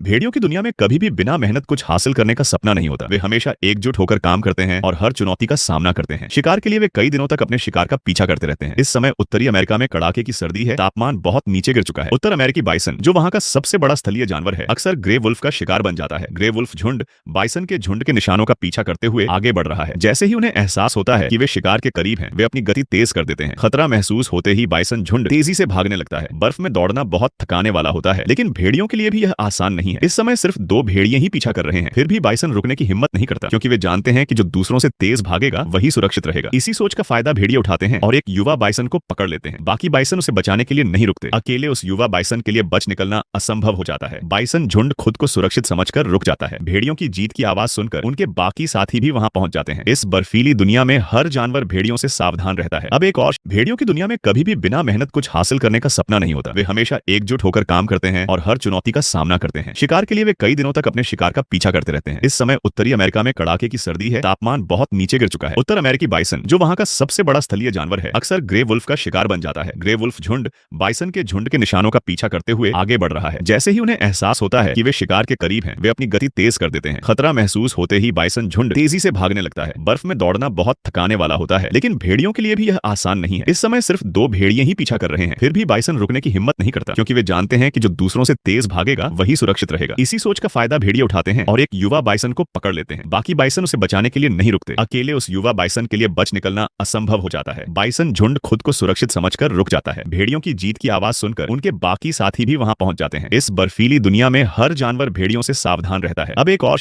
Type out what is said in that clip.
भेड़ियों की दुनिया में कभी भी बिना मेहनत कुछ हासिल करने का सपना नहीं होता। वे हमेशा एकजुट होकर काम करते हैं और हर चुनौती का सामना करते हैं। शिकार के लिए वे कई दिनों तक अपने शिकार का पीछा करते रहते हैं। इस समय उत्तरी अमेरिका में कड़ाके की सर्दी है, तापमान बहुत नीचे गिर चुका है। उत्तर अमेरिकी बाइसन, जो वहाँ का सबसे बड़ा स्थलीय जानवर है, अक्सर ग्रे वुल्फ का शिकार बन जाता है। ग्रे वुल्फ झुंड बाइसन के झुंड के निशानों का पीछा करते हुए आगे बढ़ रहा है। जैसे ही उन्हें एहसास होता है कि वे शिकार के करीब हैं, वे अपनी गति तेज कर देते हैं। खतरा महसूस होते ही बाइसन झुंड तेजी से भागने लगता है। बर्फ में दौड़ना बहुत थकाने वाला होता है, लेकिन भेड़ियों के लिए भी यह आसान नहीं है। इस समय सिर्फ दो भेड़िए ही पीछा कर रहे हैं, फिर भी बाइसन रुकने की हिम्मत नहीं करता, क्योंकि वे जानते हैं कि जो दूसरों से तेज भागेगा वही सुरक्षित रहेगा। इसी सोच का फायदा भेड़िए उठाते हैं और एक युवा बाइसन को पकड़ लेते हैं। बाकी बाइसन उसे बचाने के लिए नहीं रुकते। अकेले उस युवा बाइसन के लिए बच निकलना असंभव हो जाता है। बाइसन झुंड खुद को सुरक्षित समझकर रुक जाता है। भेड़ियों की जीत की आवाज सुनकर उनके बाकी साथी भी वहां पहुंच जाते हैं। इस बर्फीली दुनिया में हर जानवर भेड़ियों से सावधान रहता है। अब एक और, भेड़ियों की दुनिया में कभी भी बिना मेहनत कुछ हासिल करने का सपना नहीं होता। वे हमेशा एकजुट होकर काम करते हैं और हर चुनौती का सामना करते हैं। शिकार के लिए वे कई दिनों तक अपने शिकार का पीछा करते रहते हैं। इस समय उत्तरी अमेरिका में कड़ाके की सर्दी है, तापमान बहुत नीचे गिर चुका है। उत्तर अमेरिकी बाइसन, जो वहाँ का सबसे बड़ा स्थलीय जानवर है, अक्सर ग्रे वुल्फ का शिकार बन जाता है। ग्रे वुल्फ झुंड बाइसन के झुंड के निशानों का पीछा करते हुए आगे बढ़ रहा है। जैसे ही उन्हें एहसास होता है कि वे शिकार के करीब हैं, वे अपनी गति तेज कर देते हैं। खतरा महसूस होते ही बाइसन झुंड तेजी से भागने लगता है। बर्फ में दौड़ना बहुत थकाने वाला होता है, लेकिन भेड़ियों के लिए भी यह आसान नहीं है। इस समय सिर्फ दो भेड़िए ही पीछा कर रहे हैं, फिर भी बाइसन रुकने की हिम्मत नहीं करता, क्योंकि वे जानते हैं कि जो दूसरों से तेज भागेगा वही सुरक्षित रहेगा। इसी सोच का फायदा भेड़िए उठाते हैं और एक युवा बाइसन को पकड़ लेते हैं। बाकी बाइसन उसे बचाने के लिए नहीं रुकते। अकेले उस युवा बाइसन के लिए बच निकलना असंभव हो जाता है। बाइसन झुंड खुद को सुरक्षित समझकर रुक जाता है। भेड़ियों की जीत की आवाज सुनकर उनके बाकी साथी भी वहां पहुंच जाते हैं। इस बर्फीली दुनिया में हर जानवर भेड़ियों से सावधान रहता है। अब एक और